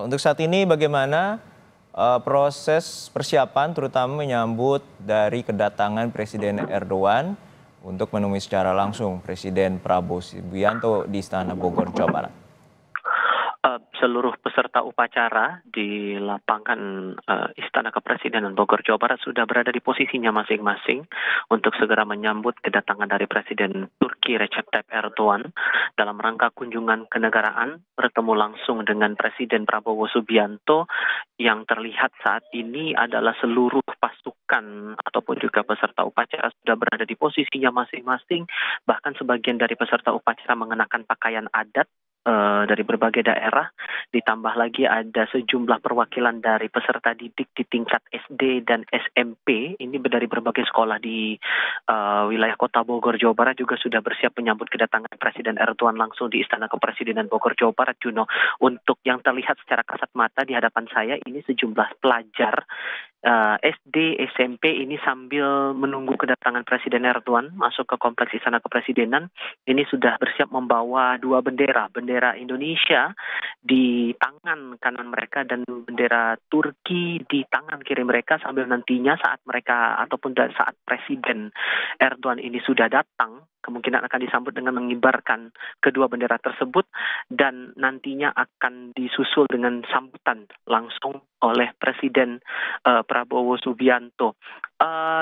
Untuk saat ini bagaimana proses persiapan terutama menyambut dari kedatangan Presiden Erdogan untuk menemui secara langsung Presiden Prabowo Subianto di Istana Bogor, Jawa Barat? Seluruh peserta upacara di lapangan Istana Kepresidenan Bogor, Jawa Barat sudah berada di posisinya masing-masing untuk segera menyambut kedatangan dari Presiden Turki Recep Tayyip Erdogan dalam rangka kunjungan kenegaraan bertemu langsung dengan Presiden Prabowo Subianto. Yang terlihat saat ini adalah seluruh pasukan ataupun juga peserta upacara sudah berada di posisinya masing-masing, bahkan sebagian dari peserta upacara mengenakan pakaian adat dari berbagai daerah, ditambah lagi ada sejumlah perwakilan dari peserta didik di tingkat SD dan SMP, ini dari berbagai sekolah di wilayah kota Bogor, Jawa Barat juga sudah bersiap menyambut kedatangan Presiden Erdogan langsung di Istana Kepresidenan Bogor, Jawa Barat, Juno. Untuk yang terlihat secara kasat mata di hadapan saya, ini sejumlah pelajar SD, SMP ini sambil menunggu kedatangan Presiden Erdogan masuk ke kompleks Istana Kepresidenan. Ini sudah bersiap membawa dua bendera Indonesia di tangan kanan mereka dan bendera Turki di tangan kiri mereka, sambil nantinya saat mereka ataupun saat Presiden Erdogan ini sudah datang, kemungkinan akan disambut dengan mengibarkan kedua bendera tersebut dan nantinya akan disusul dengan sambutan langsung oleh Presiden Prabowo Subianto.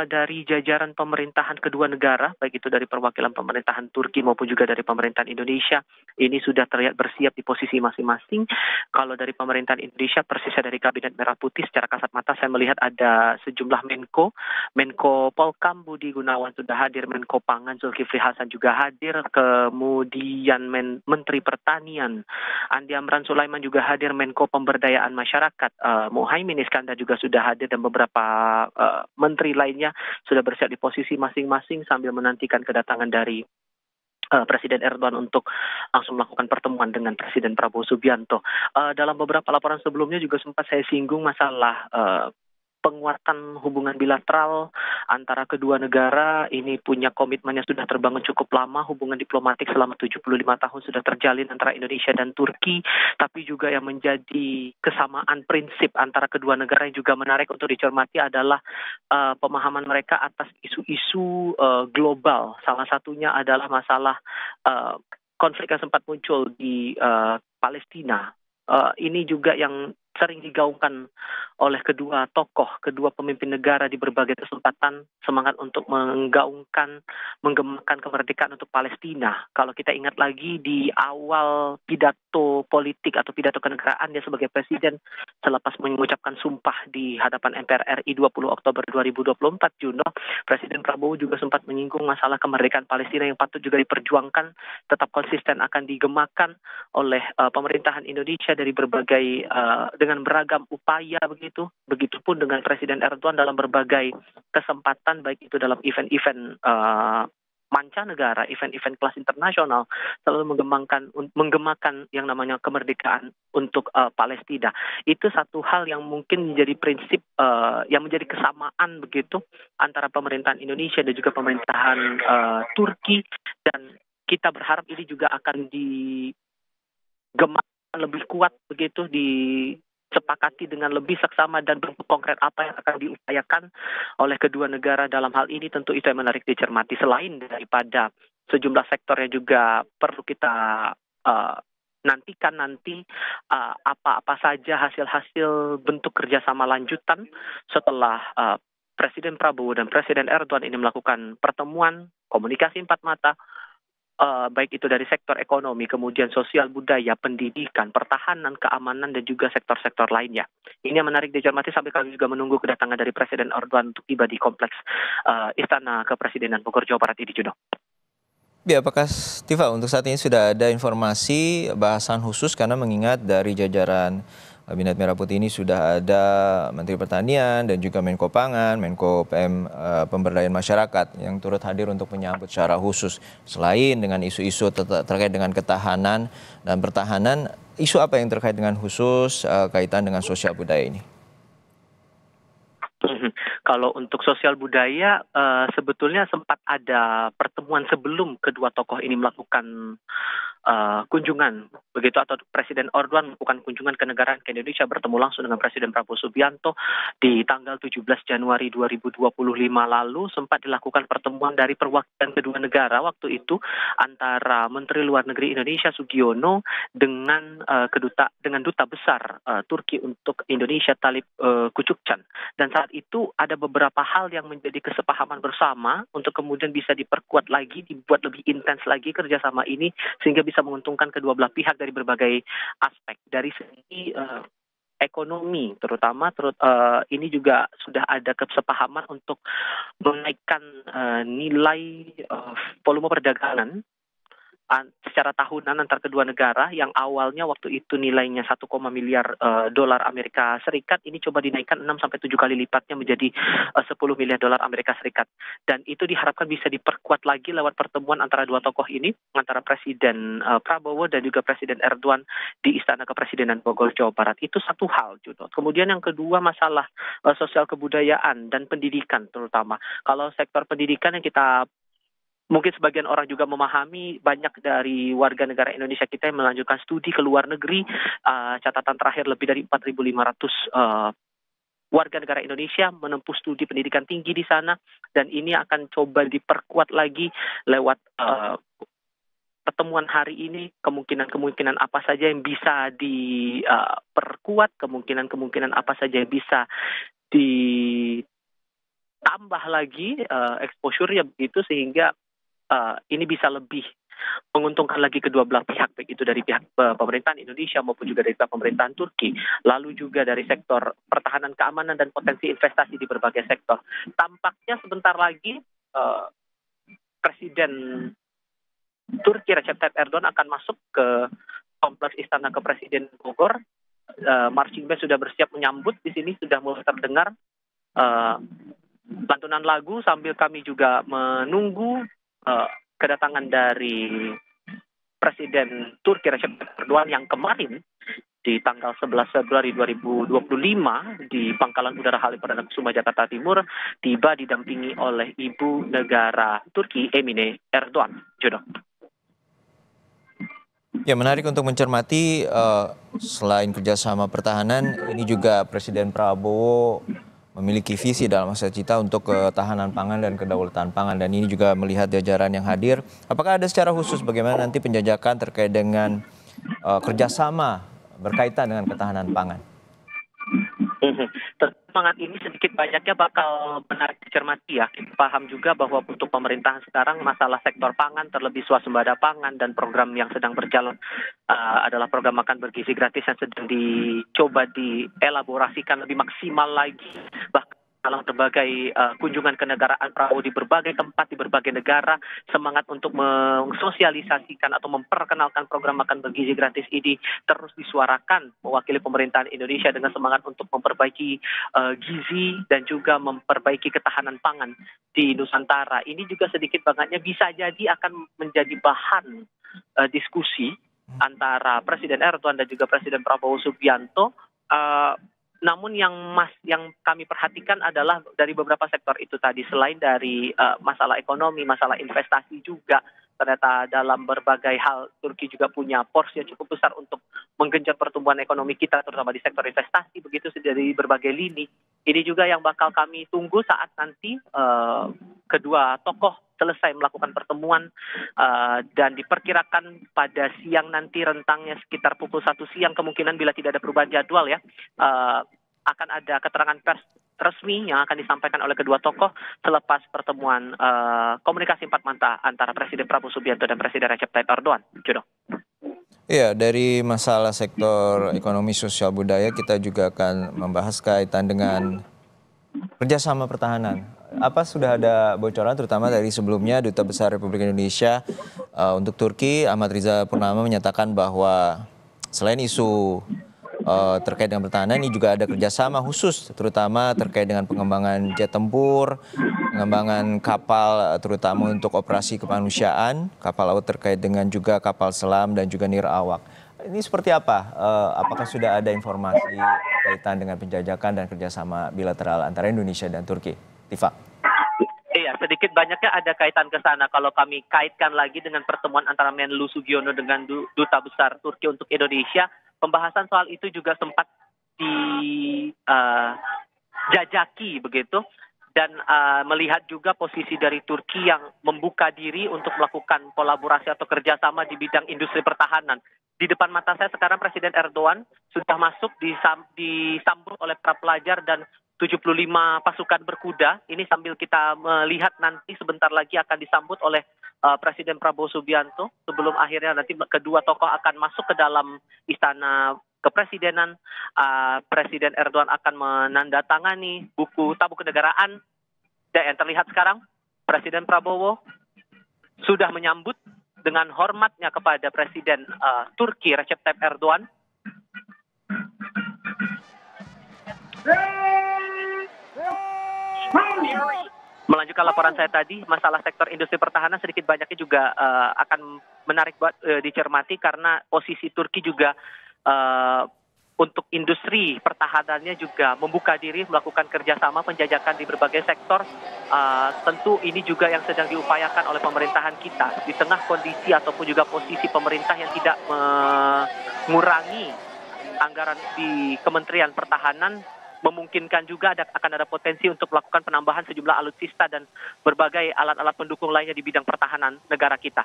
Dari jajaran pemerintahan kedua negara, baik itu dari perwakilan pemerintahan Turki maupun juga dari pemerintahan Indonesia, ini sudah terlihat bersiap di posisi masing-masing. Kalau dari pemerintahan Indonesia, persisnya dari Kabinet Merah Putih, secara kasat mata saya melihat ada sejumlah Menko Polkam Budi Gunawan sudah hadir, Menko Pangan Zulkifli Hasan juga hadir, kemudian Menteri Pertanian Andi Amran Sulaiman juga hadir, Menko Pemberdayaan Masyarakat Muhaimin Iskandar juga sudah hadir, dan beberapa menteri lainnya sudah bersiap di posisi masing-masing sambil menantikan kedatangan dari Presiden Erdogan untuk langsung melakukan pertemuan dengan Presiden Prabowo Subianto. Dalam beberapa laporan sebelumnya juga sempat saya singgung masalah penguatan hubungan bilateral antara kedua negara. Ini punya komitmennya sudah terbangun cukup lama, hubungan diplomatik selama 75 tahun sudah terjalin antara Indonesia dan Turki, tapi juga yang menjadi kesamaan prinsip antara kedua negara yang juga menarik untuk dicermati adalah pemahaman mereka atas isu-isu global. Salah satunya adalah masalah konflik yang sempat muncul di Palestina. Ini juga yang sering digaungkan oleh kedua tokoh, kedua pemimpin negara di berbagai kesempatan, semangat untuk menggemakan kemerdekaan untuk Palestina. Kalau kita ingat lagi di awal pidato politik atau pidato kenegaraan dia sebagai presiden selepas mengucapkan sumpah di hadapan MPR RI 20 Oktober 2024, Juno, Presiden Prabowo juga sempat menyinggung masalah kemerdekaan Palestina yang patut juga diperjuangkan, tetap konsisten akan digemakan oleh pemerintahan Indonesia dari berbagai dengan beragam upaya begitu. Begitupun dengan Presiden Erdogan dalam berbagai kesempatan, baik itu dalam event-event mancanegara, event-event kelas internasional, selalu menggemakan yang namanya kemerdekaan untuk Palestina. Itu satu hal yang mungkin menjadi prinsip yang menjadi kesamaan begitu antara pemerintahan Indonesia dan juga pemerintahan Turki, dan kita berharap ini juga akan digemakan lebih kuat begitu, disepakati dengan lebih seksama, dan bentuk konkret apa yang akan diupayakan oleh kedua negara dalam hal ini. Tentu itu yang menarik dicermati, selain daripada sejumlah sektor yang juga perlu kita nantikan nanti apa-apa saja hasil-hasil bentuk kerjasama lanjutan setelah Presiden Prabowo dan Presiden Erdogan ini melakukan pertemuan komunikasi empat mata, baik itu dari sektor ekonomi, kemudian sosial, budaya, pendidikan, pertahanan, keamanan, dan juga sektor-sektor lainnya. Ini yang menarik dicermati sampai kami juga menunggu kedatangan dari Presiden Erdogan untuk tiba di kompleks Istana Kepresidenan Bogor, Jawa Barat ini, Juno. Ya, apakah Tiva untuk saat ini sudah ada informasi bahasan khusus, karena mengingat dari jajaran Kabinet Merah Putih ini sudah ada Menteri Pertanian dan juga Menko Pangan, Menko Pemberdayaan Masyarakat yang turut hadir untuk menyambut secara khusus. Selain dengan isu-isu terkait dengan ketahanan dan pertahanan, isu apa yang terkait dengan khusus kaitan dengan sosial budaya ini? Kalau untuk sosial budaya, sebetulnya sempat ada pertemuan sebelum kedua tokoh ini melakukan kunjungan begitu, atau Presiden Erdogan melakukan kunjungan ke negaraan ke Indonesia, bertemu langsung dengan Presiden Prabowo Subianto di tanggal 17 Januari 2025 lalu. Sempat dilakukan pertemuan dari perwakilan kedua negara waktu itu antara Menteri Luar Negeri Indonesia Sugiono dengan dengan duta besar Turki untuk Indonesia Talip Kucukcan. Dan saat itu ada beberapa hal yang menjadi kesepahaman bersama untuk kemudian bisa diperkuat lagi, dibuat lebih intens lagi kerjasama ini sehingga bisa menguntungkan kedua belah pihak dari berbagai aspek. Dari segi ekonomi terutama, ini juga sudah ada kesepahaman untuk menaikkan nilai volume perdagangan secara tahunan antar kedua negara, yang awalnya waktu itu nilainya 1, miliar dolar Amerika Serikat, ini coba dinaikkan 6 sampai 7 kali lipatnya menjadi 10 miliar dolar Amerika Serikat. Dan itu diharapkan bisa diperkuat lagi lewat pertemuan antara dua tokoh ini, antara Presiden Prabowo dan juga Presiden Erdogan di Istana Kepresidenan Bogor, Jawa Barat. Itu satu hal, Juno. Kemudian yang kedua, masalah sosial kebudayaan dan pendidikan terutama. Kalau sektor pendidikan yang kita mungkin sebagian orang juga memahami, banyak dari warga negara Indonesia kita yang melanjutkan studi ke luar negeri. Catatan terakhir lebih dari 4.500 warga negara Indonesia menempuh studi pendidikan tinggi di sana, dan ini akan coba diperkuat lagi lewat pertemuan hari ini. Kemungkinan apa saja yang bisa diperkuat, kemungkinan apa saja yang bisa ditambah lagi exposure-nya begitu, sehingga ini bisa lebih menguntungkan lagi kedua belah pihak, baik itu dari pihak pemerintahan Indonesia maupun juga dari pihak pemerintahan Turki, lalu juga dari sektor pertahanan, keamanan, dan potensi investasi di berbagai sektor. Tampaknya sebentar lagi Presiden Turki Recep Tayyip Erdogan akan masuk ke kompleks Istana Kepresidenan Bogor. Marching band sudah bersiap menyambut di sini, sudah mulai terdengar lantunan lagu sambil kami juga menunggu kedatangan dari Presiden Turki Recep Tayyip Erdogan yang kemarin di tanggal 11 Februari 2025 di Pangkalan Udara Halim Perdana Kusuma, Jakarta Timur, tiba didampingi oleh Ibu Negara Turki Emine Erdogan. Jodoh. Ya, menarik untuk mencermati, selain kerjasama pertahanan, ini juga Presiden Prabowo memiliki visi dalam masa cita untuk ketahanan pangan dan kedaulatan pangan, dan ini juga melihat jajaran yang hadir. Apakah ada secara khusus bagaimana nanti penjajakan terkait dengan kerjasama berkaitan dengan ketahanan pangan? Semangat ini sedikit banyaknya bakal menarik dicermati ya. Kita paham juga bahwa untuk pemerintahan sekarang masalah sektor pangan, terlebih swasembada pangan dan program yang sedang berjalan adalah program makan bergizi gratis yang sedang dicoba dielaborasikan lebih maksimal lagi. Bahkan dalam berbagai kunjungan kenegaraan Prabowo di berbagai tempat, di berbagai negara, semangat untuk mensosialisasikan atau memperkenalkan program makan bergizi gratis ini terus disuarakan mewakili pemerintahan Indonesia dengan semangat untuk memperbaiki gizi dan juga memperbaiki ketahanan pangan di Nusantara. Ini juga sedikit banyaknya bisa jadi akan menjadi bahan diskusi antara Presiden Erdogan dan juga Presiden Prabowo Subianto. Namun yang kami perhatikan adalah dari beberapa sektor itu tadi, selain dari masalah ekonomi, masalah investasi juga, ternyata dalam berbagai hal Turki juga punya porsi yang cukup besar untuk menggenjot pertumbuhan ekonomi kita, terutama di sektor investasi, begitu dari berbagai lini. Ini juga yang bakal kami tunggu saat nanti kedua tokoh selesai melakukan pertemuan, dan diperkirakan pada siang nanti, rentangnya sekitar pukul 1 siang kemungkinan bila tidak ada perubahan jadwal ya, akan ada keterangan pers resmi yang akan disampaikan oleh kedua tokoh selepas pertemuan komunikasi empat mata antara Presiden Prabowo Subianto dan Presiden Recep Tayyip Erdogan. Jodoh. Iya, dari masalah sektor ekonomi sosial budaya kita juga akan membahas kaitan dengan kerjasama pertahanan. Apa sudah ada bocoran terutama dari sebelumnya Duta Besar Republik Indonesia untuk Turki Ahmad Riza Purnama menyatakan bahwa selain isu terkait dengan pertahanan, ini juga ada kerjasama khusus terutama terkait dengan pengembangan jet tempur, pengembangan kapal terutama untuk operasi kemanusiaan, kapal laut terkait dengan juga kapal selam dan juga nirawak. Ini seperti apa? Apakah sudah ada informasi kaitan dengan penjajakan dan kerjasama bilateral antara Indonesia dan Turki? Tifa. Iya, sedikit banyaknya ada kaitan ke sana. Kalau kami kaitkan lagi dengan pertemuan antara Menlu Sugiono dengan Duta Besar Turki untuk Indonesia, pembahasan soal itu juga sempat dijajaki begitu. Dan melihat juga posisi dari Turki yang membuka diri untuk melakukan kolaborasi atau kerjasama di bidang industri pertahanan. Di depan mata saya sekarang Presiden Erdogan sudah masuk disambut oleh para pelajar dan 75 pasukan berkuda. Ini sambil kita melihat nanti sebentar lagi akan disambut oleh Presiden Prabowo Subianto. Sebelum akhirnya nanti kedua tokoh akan masuk ke dalam istana kepresidenan. Presiden Erdogan akan menandatangani buku tabuk kenegaraan. Dan yang terlihat sekarang, Presiden Prabowo sudah menyambut dengan hormatnya kepada Presiden Turki Recep Tayyip Erdogan. Melanjutkan laporan saya tadi, masalah sektor industri pertahanan sedikit banyaknya juga akan menarik buat dicermati karena posisi Turki juga untuk industri pertahanannya juga membuka diri melakukan kerjasama penjajakan di berbagai sektor. Tentu ini juga yang sedang diupayakan oleh pemerintahan kita di tengah kondisi ataupun juga posisi pemerintah yang tidak mengurangi anggaran di Kementerian Pertahanan. Memungkinkan juga akan ada potensi untuk melakukan penambahan sejumlah alutsista dan berbagai alat-alat pendukung lainnya di bidang pertahanan negara kita.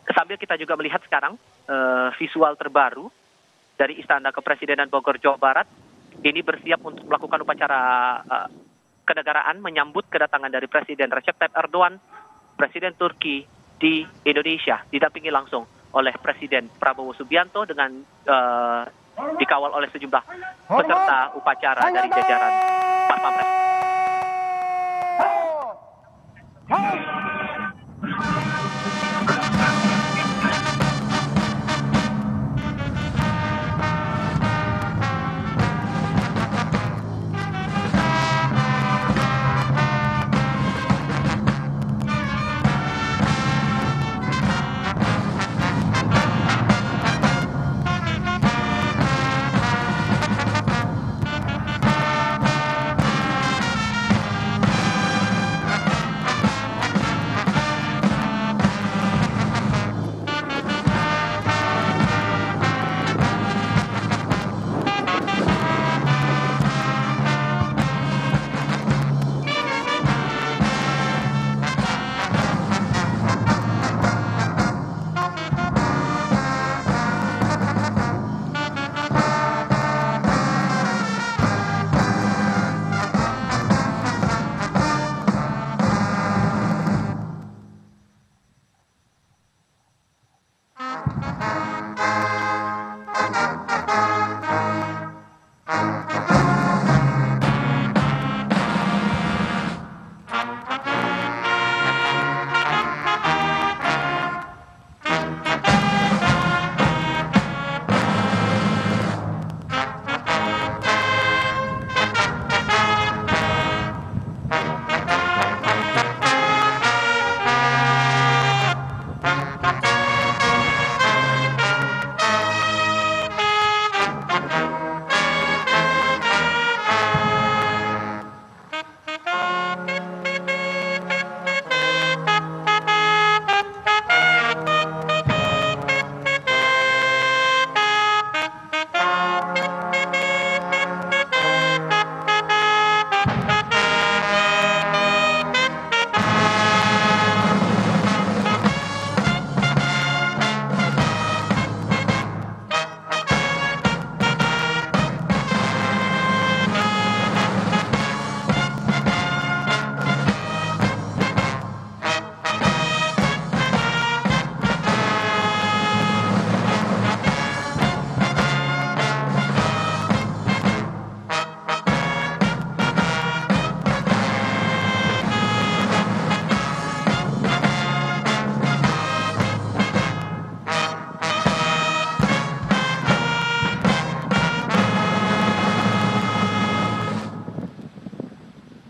Sambil kita juga melihat sekarang visual terbaru dari Istana Kepresidenan Bogor, Jawa Barat. Ini bersiap untuk melakukan upacara kenegaraan menyambut kedatangan dari Presiden Recep Tayyip Erdogan, Presiden Turki di Indonesia, didampingi langsung oleh Presiden Prabowo Subianto dengan dikawal oleh sejumlah peserta upacara dari jajaran Pas Pampres.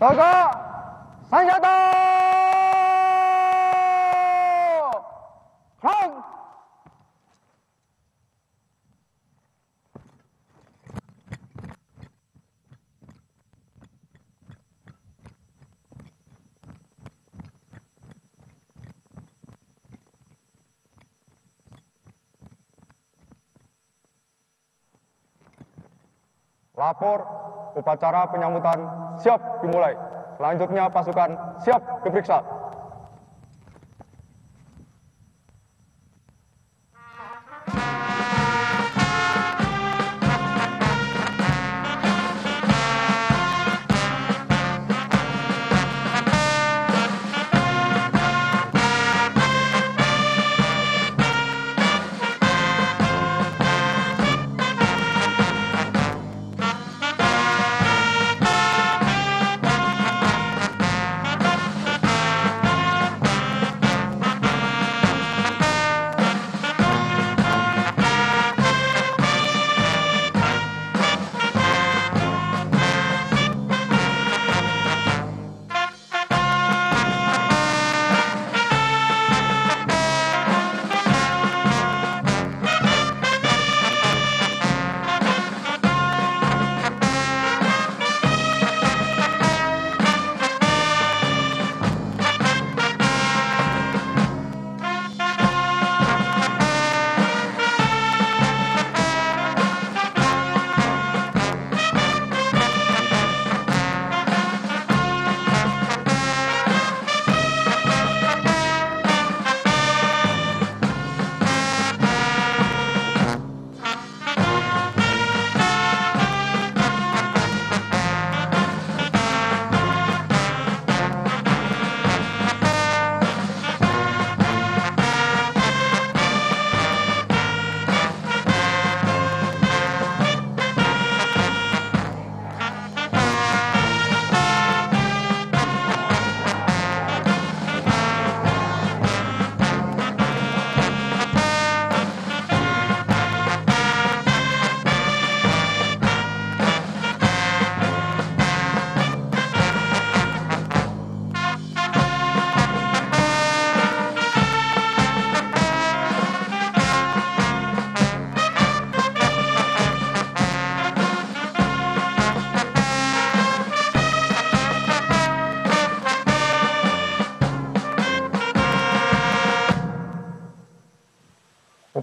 Kakak, senjata! Front! Lapor, upacara penyambutan siap dimulai. Selanjutnya pasukan siap diperiksa.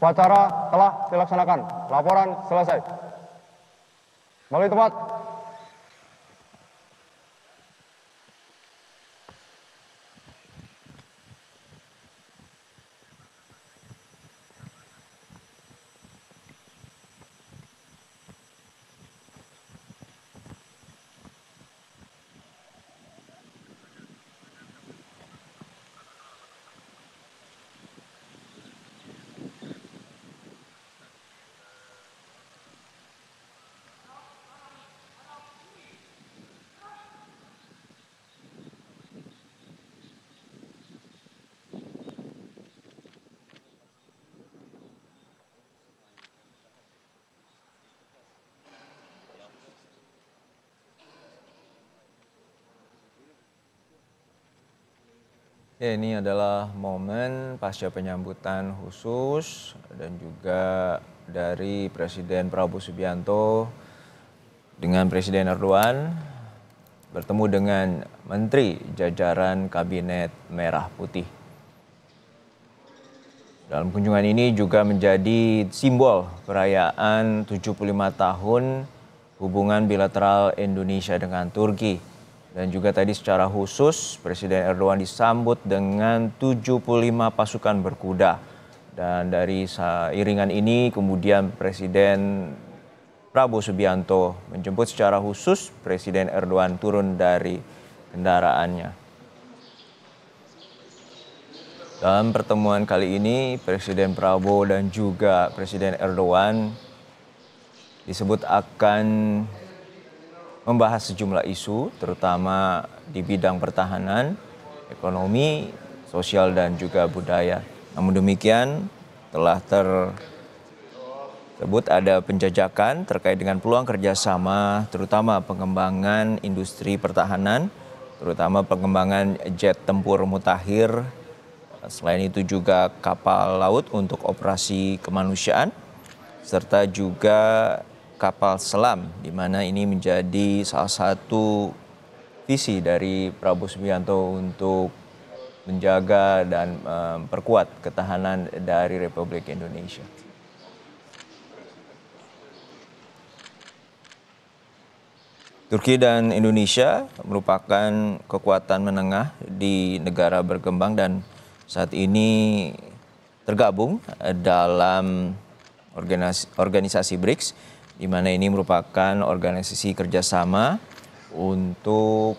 Upacara telah dilaksanakan. Laporan selesai. Balik tempat. Ya, ini adalah momen pasca penyambutan khusus dan juga dari Presiden Prabowo Subianto dengan Presiden Erdogan bertemu dengan Menteri jajaran Kabinet Merah Putih. Dalam kunjungan ini juga menjadi simbol perayaan 75 tahun hubungan bilateral Indonesia dengan Turki. Dan juga tadi secara khusus Presiden Erdogan disambut dengan 75 pasukan berkuda. Dan dari iringan ini kemudian Presiden Prabowo Subianto menjemput secara khusus Presiden Erdogan turun dari kendaraannya. Dalam pertemuan kali ini Presiden Prabowo dan juga Presiden Erdogan disebut akan membahas sejumlah isu, terutama di bidang pertahanan, ekonomi, sosial, dan juga budaya. Namun demikian, telah tersebut ada penjajakan terkait dengan peluang kerjasama, terutama pengembangan industri pertahanan, terutama pengembangan jet tempur mutakhir. Selain itu juga kapal laut untuk operasi kemanusiaan, serta juga kapal selam, di mana ini menjadi salah satu visi dari Prabowo Subianto untuk menjaga dan memperkuat ketahanan dari Republik Indonesia. Turki dan Indonesia merupakan kekuatan menengah di negara berkembang dan saat ini tergabung dalam organisasi BRICS, di mana ini merupakan organisasi kerjasama untuk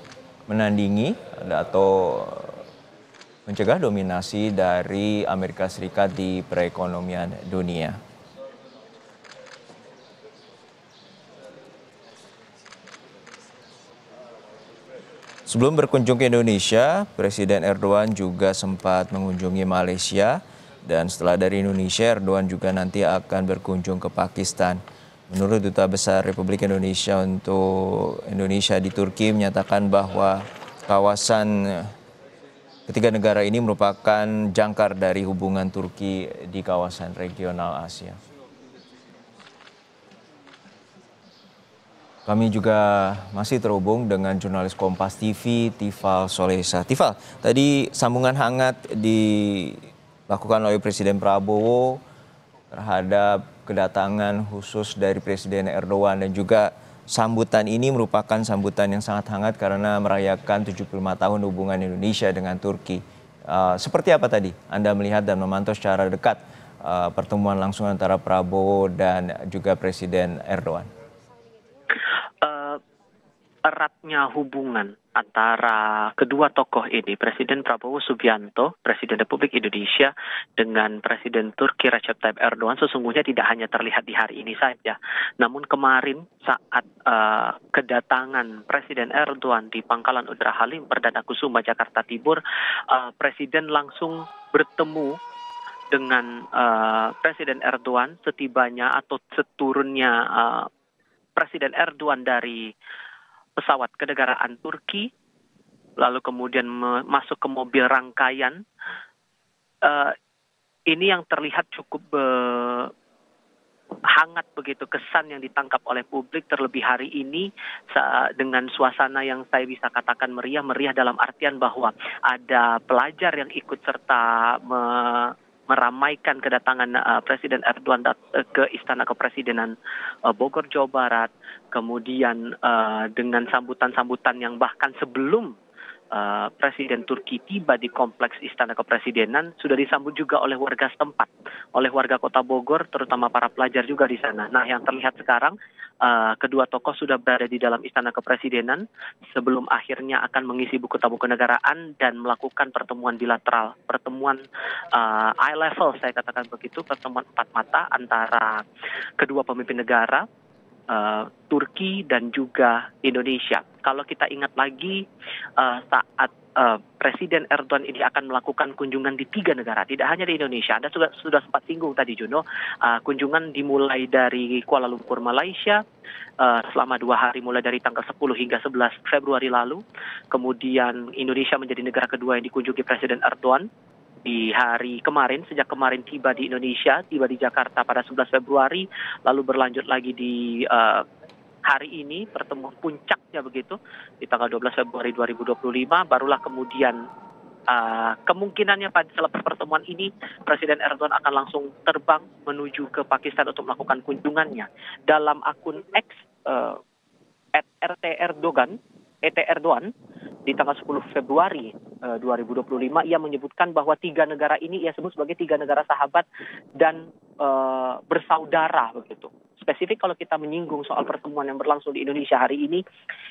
menandingi atau mencegah dominasi dari Amerika Serikat di perekonomian dunia. Sebelum berkunjung ke Indonesia, Presiden Erdogan juga sempat mengunjungi Malaysia dan setelah dari Indonesia, Erdogan juga nanti akan berkunjung ke Pakistan. Menurut Duta Besar Republik Indonesia untuk Indonesia di Turki menyatakan bahwa kawasan ketiga negara ini merupakan jangkar dari hubungan Turki di kawasan regional Asia. Kami juga masih terhubung dengan jurnalis Kompas TV, Tifal Solesa. Tifal, tadi sambungan hangat dilakukan oleh Presiden Prabowo terhadap kedatangan khusus dari Presiden Erdogan dan juga sambutan ini merupakan sambutan yang sangat hangat karena merayakan 75 tahun hubungan Indonesia dengan Turki. Seperti apa tadi Anda melihat dan memantau secara dekat pertemuan langsung antara Prabowo dan juga Presiden Erdogan? Eratnya hubungan antara kedua tokoh ini, Presiden Prabowo Subianto, Presiden Republik Indonesia, dengan Presiden Turki Recep Tayyip Erdogan sesungguhnya tidak hanya terlihat di hari ini saja. Namun kemarin saat kedatangan Presiden Erdogan di Pangkalan Udara Halim Perdana Kusuma, Jakarta Timur, Presiden langsung bertemu dengan Presiden Erdogan setibanya atau seturunnya Presiden Erdogan dari pesawat kenegaraan Turki, lalu kemudian masuk ke mobil rangkaian. Ini yang terlihat cukup hangat begitu kesan yang ditangkap oleh publik, terlebih hari ini dengan suasana yang saya bisa katakan meriah dalam artian bahwa ada pelajar yang ikut serta meramaikan kedatangan Presiden Erdogan ke Istana Kepresidenan Bogor, Jawa Barat, kemudian dengan sambutan-sambutan yang bahkan sebelum Presiden Turki tiba di kompleks Istana Kepresidenan sudah disambut juga oleh warga setempat, oleh warga Kota Bogor, terutama para pelajar juga di sana. Nah, yang terlihat sekarang kedua tokoh sudah berada di dalam Istana Kepresidenan sebelum akhirnya akan mengisi buku tamu kenegaraan dan melakukan pertemuan bilateral, pertemuan eye level, saya katakan begitu, pertemuan empat mata antara kedua pemimpin negara, Turki dan juga Indonesia. Kalau kita ingat lagi saat Presiden Erdogan ini akan melakukan kunjungan di 3 negara, tidak hanya di Indonesia. Anda sudah sempat singgung tadi, Juno. Kunjungan dimulai dari Kuala Lumpur, Malaysia, selama 2 hari mulai dari tanggal 10 hingga 11 Februari lalu. Kemudian Indonesia menjadi negara kedua yang dikunjungi Presiden Erdogan di hari kemarin, sejak kemarin tiba di Indonesia, tiba di Jakarta pada 11 Februari, lalu berlanjut lagi di hari ini, pertemuan puncaknya begitu, di tanggal 12 Februari 2025, barulah kemudian kemungkinannya pada selepas pertemuan ini, Presiden Erdogan akan langsung terbang menuju ke Pakistan untuk melakukan kunjungannya. Dalam akun X, @RT Erdogan, di tanggal 10 Februari 2025, ia menyebutkan bahwa 3 negara ini ia sebut sebagai 3 negara sahabat dan bersaudara begitu. Spesifik kalau kita menyinggung soal pertemuan yang berlangsung di Indonesia hari ini,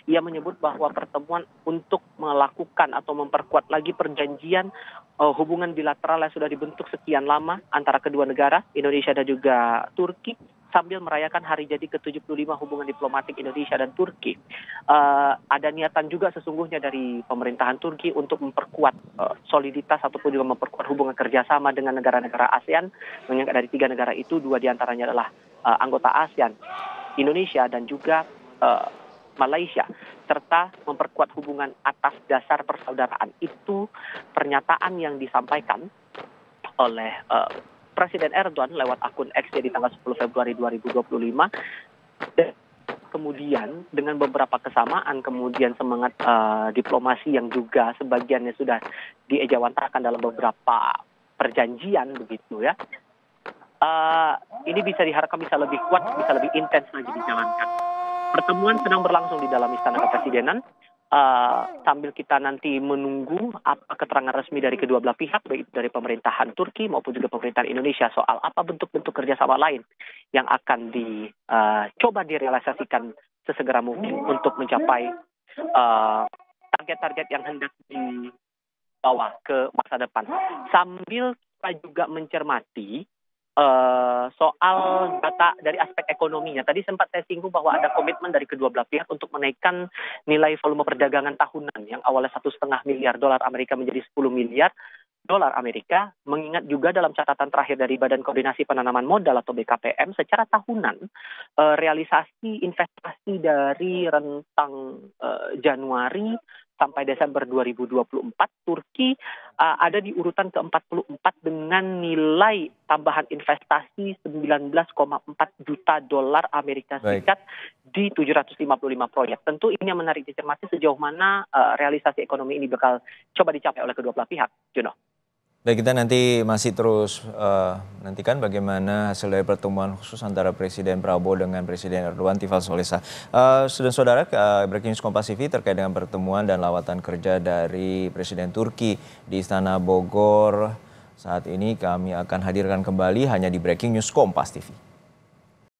ia menyebut bahwa pertemuan untuk melakukan atau memperkuat lagi perjanjian hubungan bilateral yang sudah dibentuk sekian lama antara kedua negara, Indonesia dan juga Turki, sambil merayakan hari jadi ke-75 hubungan diplomatik Indonesia dan Turki. Ada niatan juga sesungguhnya dari pemerintahan Turki untuk memperkuat soliditas ataupun juga memperkuat hubungan kerjasama dengan negara-negara ASEAN, mengingat dari 3 negara itu 2 diantaranya adalah anggota ASEAN, Indonesia dan juga Malaysia, serta memperkuat hubungan atas dasar persaudaraan. Itu pernyataan yang disampaikan oleh Presiden Erdogan lewat akun X di tanggal 10 Februari 2025. Dan kemudian dengan beberapa kesamaan, kemudian semangat diplomasi yang juga sebagiannya sudah diejawantakan dalam beberapa perjanjian begitu ya. Ini bisa diharapkan bisa lebih kuat, bisa lebih intens lagi dijalankan. Pertemuan sedang berlangsung di dalam Istana Kepresidenan. Sambil kita nanti menunggu apa keterangan resmi dari kedua belah pihak, baik dari pemerintahan Turki maupun juga pemerintahan Indonesia soal apa bentuk-bentuk kerjasama lain yang akan dicoba direalisasikan sesegera mungkin untuk mencapai target-target yang hendak dibawa ke masa depan. Sambil kita juga mencermati soal data dari aspek ekonominya. Tadi sempat saya singgung bahwa ada komitmen dari kedua belah pihak untuk menaikkan nilai volume perdagangan tahunan yang awalnya 1,5 miliar dolar Amerika menjadi 10 miliar dolar Amerika. Mengingat juga dalam catatan terakhir dari Badan Koordinasi Penanaman Modal atau BKPM, secara tahunan realisasi investasi dari rentang Januari sampai Desember 2024, Turki ada di urutan ke-44 dengan nilai tambahan investasi 19,4 juta dolar Amerika Serikat di 755 proyek. Tentu ini yang menarik dicermati sejauh mana realisasi ekonomi ini bakal coba dicapai oleh kedua belah pihak. Juno. Baik, kita nanti masih terus nantikan bagaimana hasil dari pertemuan khusus antara Presiden Prabowo dengan Presiden Erdogan, Tifal Solesa. Saudara-saudara, Breaking News Kompas TV terkait dengan pertemuan dan lawatan kerja dari Presiden Turki di Istana Bogor saat ini kami akan hadirkan kembali hanya di Breaking News Kompas TV.